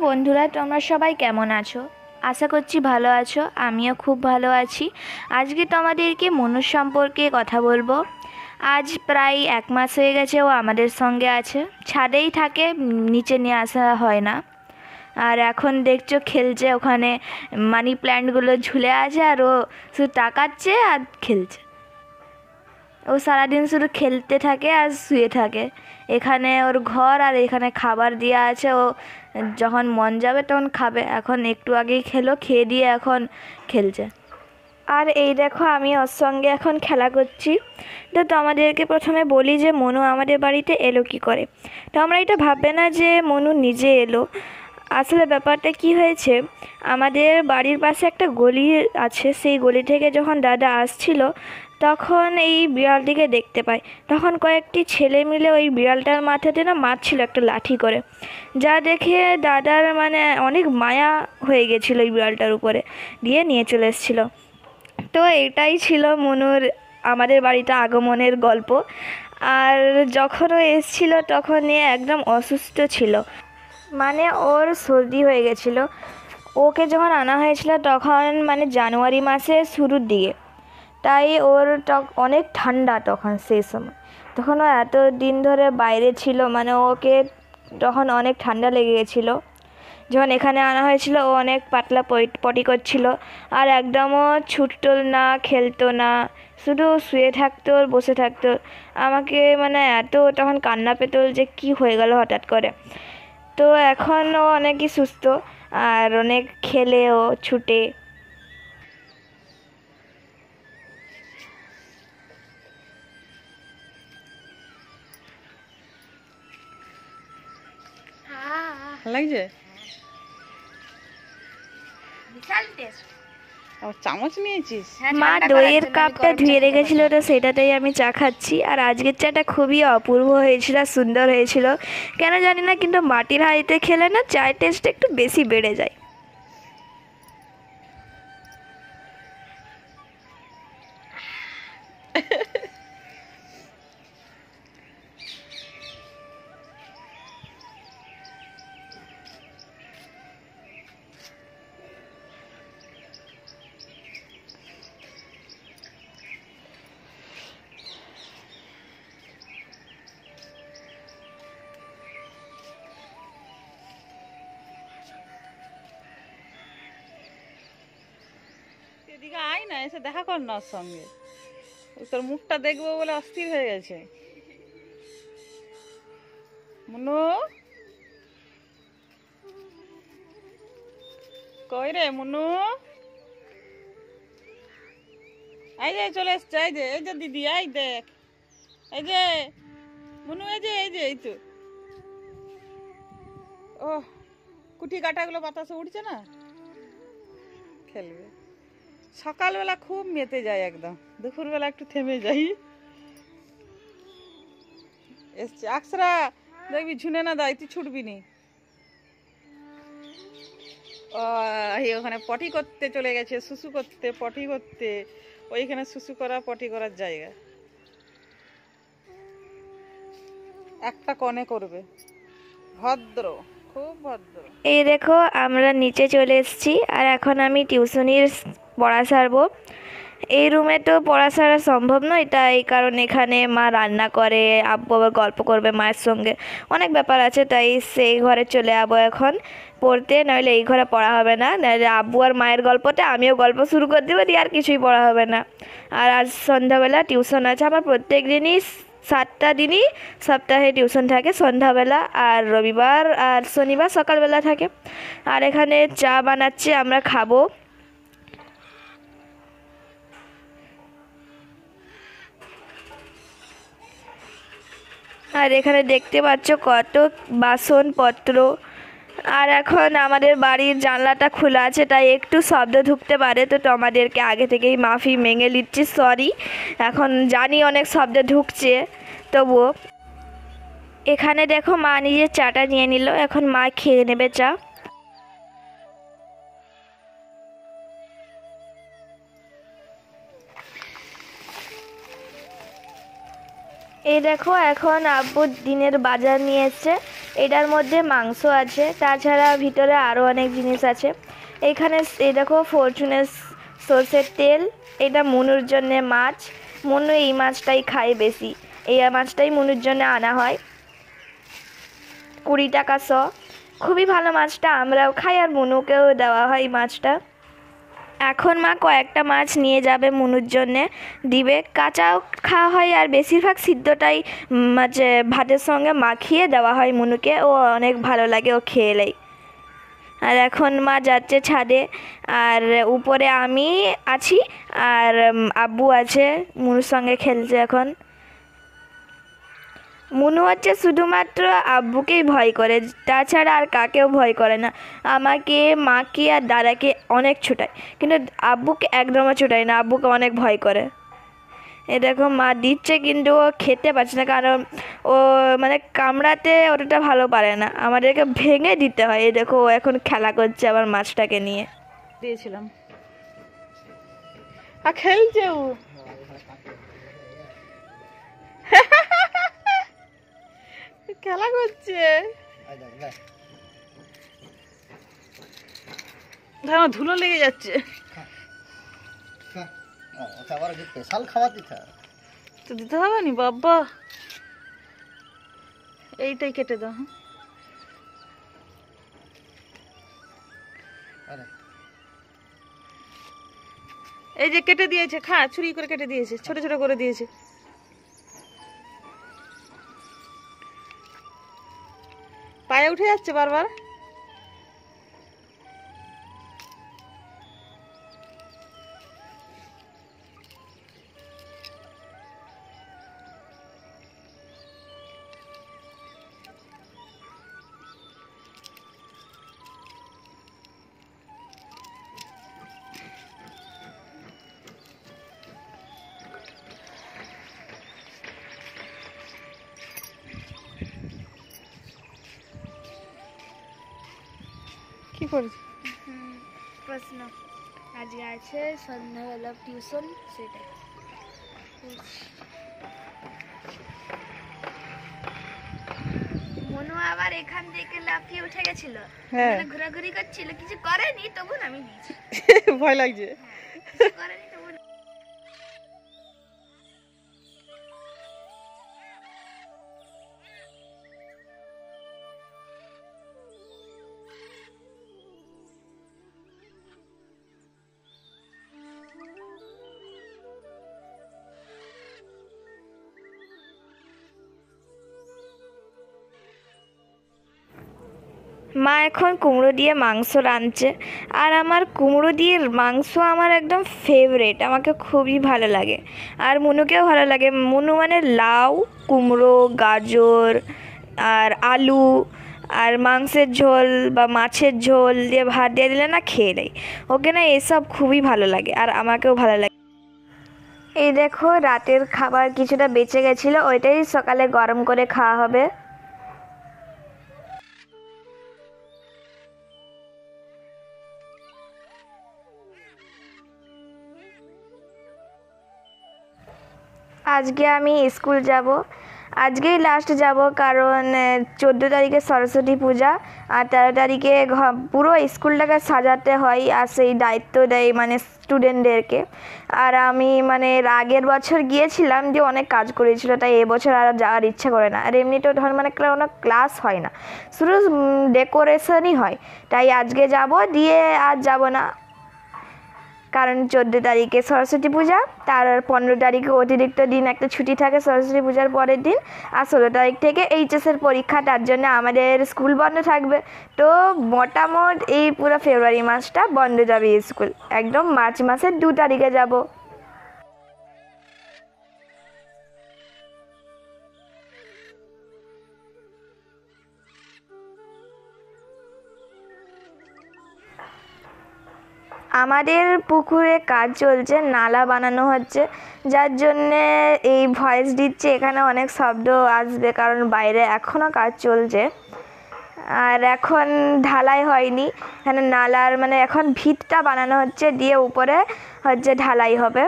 বন্ধুরা, তোমরা সবাই কেমন আছো? আশা করছি ভালো আছো। আমিও খুব ভালো আছি। আজকে তোমাদেরকে মনুর সম্পর্কে কথা বলবো। আজ প্রায় 1 মাস হয়ে গেছে ও আমাদের সঙ্গে আছে। ছাদেই থাকে, নিচে নিয়ে আসা হয় না। আর এখন দেখছো খেলছে, ওখানে মানি প্ল্যান্টগুলো ঝুলে আছে আর ও শুধু তাকাচ্ছে আর খেলছে। ও সারাদিন শুধু খেলতে থাকে আর শুয়ে থাকে। এখানে ওর ঘর আর এখানে খাবার দেওয়া আছে। ও যখন মন যাবে তখন খাবে। এখন একটু আগেই খেলো, খেয়ে দিয়ে এখন খেলছে। আর এই দেখো আমি ওর সঙ্গে এখন খেলা করছি। তো তোমাদেরকে প্রথমে বলি যে মনু আমাদের বাড়িতে এলো কি করে। তো আমরা এটা ভাববে না যে মনু নিজে এলো। আসলে ব্যাপারটা কি হয়েছে, আমাদের বাড়ির পাশে একটা গলি আছে। সেই গলি থেকে যখন দাদা আসছিল তখন এই বিড়ালটিকে দেখতে পায়। তখন কয়েকটি ছেলে মিলে ওই বিড়ালটার মাথাতে না মারছিল একটা লাঠি করে, যা দেখে দাদার মানে অনেক মায়া হয়ে গেছিলো এই বিড়ালটার উপরে, দিয়ে নিয়ে চলে এসেছিলো। তো এটাই ছিল মনুর আমাদের বাড়িতে আগমনের গল্প। আর যখন ও এসেছিলো তখন এ একদম অসুস্থ ছিল, মানে ওর সর্দি হয়ে গেছিলো। ওকে যখন আনা হয়েছিল তখন মানে জানুয়ারি মাসের শুরুর দিকে, তাই ওর অনেক ঠান্ডা তখন। সেই সময় তখন ও এত দিন ধরে বাইরে ছিল, মানে ওকে তখন অনেক ঠান্ডা লেগে গেছিলো। যখন এখানে আনা হয়েছিল ও অনেক পাতলা পটি করছিল, আর একদমও ছুটতো না, খেলতো না, শুধু শুয়ে থাকতো আর বসে থাকতো। আমাকে মানে এত তখন কান্না পেতো যে কি হয়ে গেল হঠাৎ করে। তো এখন ও অনেকই সুস্থ আর অনেক খেলে, ও ছুটে। লাগছে বিশাল টেস্ট। আবার চামচ নিয়েছিস? মা দইয়ের কাপটা ধুয়ে রেখেছিল, তো সেটাতেই আমি চা খাচ্ছি। আর আজকের চাটা খুবই অপূর্ব হয়েছিল, সুন্দর হয়েছিল। কেন জানি না, কিন্তু মাটির হাঁড়িতে খেলে না চায়ের টেস্ট একটু বেশি বেড়ে যায়। এদিকে আয় না, এসে দেখা কর না ওর সঙ্গে। ওই তোর মুখটা দেখবো বলে অস্থির হয়ে গেছে। মুনু কই রে মুনু? এই যে চলে এসছে, এই যে দিদি, এই দেখ, এই যে মুনু, এই যে এই তো। ও কুটি কাটাগুলো বাতাসে উঠছে না, খেলবে। সকালবেলা খুব মেতে যায়, একদম দুপুরবেলা একটু থেমে যাই। এসছে আকসরা, দেখবি ঝুনে না দেয়, তুই ছুটবি নি। ওখানে পটি করতে চলে গেছে, শুশু করতে, পটি করতে। ওইখানে শুশু করা পটি করার জায়গা, একটা কনে করবে। ভদ্র, খুব ভদ্র। এই দেখো আমরা নিচে চলে এসেছি, আর এখন আমি টিউশনির পড়া সারবো। এই রুমে তো পড়া সারা সম্ভব নয়, তাই কারণ এখানে মা রান্না করে, আব্বু আবার গল্প করবে মায়ের সঙ্গে, অনেক ব্যাপার আছে। তাই সেই ঘরে চলে যাবো এখন পড়তে, নইলে এই ঘরে পড়া হবে না। নাহলে আব্বু আর মায়ের গল্পতে আমিও গল্প শুরু করে দেবো, দিয়ে আর কিছুই পড়া হবে না। আর আজ সন্ধ্যাবেলা টিউশন আছে আমার। প্রত্যেক দিনই 7টা দিনই সপ্তাহে টিউশন থাকে সন্ধ্যাবেলা, আর রবিবার আর শনিবার সকালবেলা থাকে। আর এখানে চা বানাচ্ছে, আমরা খাবো। আর এখানে দেখতে পাচ্ছ কত বাসনপত্র। আর এখন আমাদের বাড়ির জানলাটা খোলা আছে, তাই একটু শব্দ ঢুকতে পারে। তো তোমাদেরকে আগে থেকেই মাফি মেনে নিচ্ছি, সরি। এখন জানি অনেক শব্দ ঢুকছে, তবুও। এখানে দেখো মা নিজের চাটা নিয়ে নিল, এখন মা খেয়ে নেবে চা। এই দেখো এখন আব্বু দিনের বাজার নিয়ে এসছে। এটার মধ্যে মাংস আছে, তাছাড়া ভিতরে আরও অনেক জিনিস আছে। এখানে এই দেখো ফরচুনের সর্ষের তেল, এটা মুনুর জন্যে মাছ। মুনু এই মাছটাই খায় বেশি, এই মাছটাই মুনুর জন্য আনা হয়। 20 টাকা শ। খুবই ভালো মাছটা, আমরাও খাই আর মুনুকেও দেওয়া হয় মাছটা। এখন মা কয়েকটা মাছ নিয়ে যাবে মুনুর জন্যে, দিবে। কাঁচাও খাওয়া হয় আর বেশিরভাগ সিদ্ধটাই মাছে ভাতের সঙ্গে মাখিয়ে দেওয়া হয় মুনুকে, ও অনেক ভালো লাগে ও খেলেই। আর এখন মা যাচ্ছে ছাদে, আর উপরে আমি আছি আর আব্বু আছে, মুনুর সঙ্গে খেলছে এখন। মুনু হচ্ছে শুধুমাত্র আব্বুকেই ভয় করে, তাছাড়া আর কাকেও ভয় করে না। আমাকে, মাকে আর দাদাকে অনেক ছোটায়, কিন্তু আব্বুকে একদমও ছোটায় না, আব্বুকে অনেক ভয় করে। এ দেখো মা দিচ্ছে, কিন্তু ও খেতে পারছে না, কারণ ও মানে কামড়াতে অতটা ভালো পারে না, আমাদেরকে ভেঙে দিতে হয়। এই দেখো ও এখন খেলা করছে আবার মাছটাকে নিয়ে। দিয়েছিলাম আর খেলছে ও। খেলা করছে, আমার ধুলো লেগে যাচ্ছে। তো দিতে হবে নি বাবা, এইটাই কেটে দাও। এই যে কেটে দিয়েছে, খা, ছুরি করে কেটে দিয়েছে, ছোট ছোট করে দিয়েছে। পায়ে উঠে যাচ্ছে বারবার। কি করছে? প্রশ্ন আজকে আছে সন্ধ্যাবেলা টিউশন, সেটাই। মনু আবার এখান থেকে লাফিয়ে উঠে গেছিল, ঘোরাঘুরি করছিল, কিছু করেনি, তখন আমি দিয়েছি। ভয় লাগছে। কিছু করেনি তখন। মা এখন কুমড়ো দিয়ে মাংস রাঁধছে, আর আমার কুমড়ো দিয়ে মাংস আমার একদম ফেভারিট, আমাকে খুবই ভালো লাগে আর মুনুকেও ভালো লাগে। মুনু মানে লাউ, কুমড়ো, গাজর আর আলু আর মাংসের ঝোল বা মাছের ঝোল দিয়ে ভাত দিয়ে দিলে না খেয়ে নেয়, ওকে না এসব খুবই ভালো লাগে আর আমাকেও ভালো লাগে। এই দেখো রাতের খাবার কিছুটা বেঁচে গেছিলো, ওইটাই সকালে গরম করে খাওয়া হবে। আজকে আমি স্কুল যাব, আজকেই লাস্ট যাব, কারণ 14 তারিখে সরস্বতী পূজা আর 13 তারিখে পুরো স্কুলটাকে সাজাতে হয়, আর সেই দায়িত্ব দেয় মানে স্টুডেন্টদেরকে। আর আমি মানে আগের বছর গিয়েছিলাম, যে অনেক কাজ করেছিল, তাই এবছর আর যাওয়ার ইচ্ছা করে না। আর এমনিতেও ধর মানে কোনো ক্লাস হয় না, শুধু ডেকোরেশনই হয়, তাই আজকে যাব, দিয়ে আর যাব না, কারণ 14 তারিখে সরস্বতী পূজা, তার 15 তারিখে অতিরিক্ত দিন একটা ছুটি থাকে সরস্বতী পূজার পরের দিন, আর 16 তারিখ থেকে এইচএসের পরীক্ষা, তার জন্য আমাদের স্কুল বন্ধ থাকবে। তো মোটামুটি এই পুরো ফেব্রুয়ারি মাসটা বন্ধ যাবে স্কুল, একদম মার্চ মাসের 2 তারিখে যাব। আমাদের পুকুরে কাজ চলছে, নালা বানানো হচ্ছে, যার জন্যে এই ভয়েস দিচ্ছে, এখানে অনেক শব্দ আসবে, কারণ বাইরে এখনও কাজ চলছে। আর এখন ঢালাই হয়নি, এখানে নালার মানে এখন ভিতটা বানানো হচ্ছে, দিয়ে উপরে হচ্ছে ঢালাই হবে।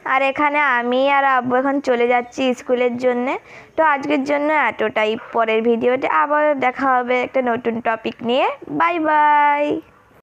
আর এখানে আমি আর আব্বু এখন চলে যাচ্ছি স্কুলের জন্যে। তো আজকের জন্য এতটাই, পরের ভিডিওতে আবার দেখা হবে একটা নতুন টপিক নিয়ে। Bye bye.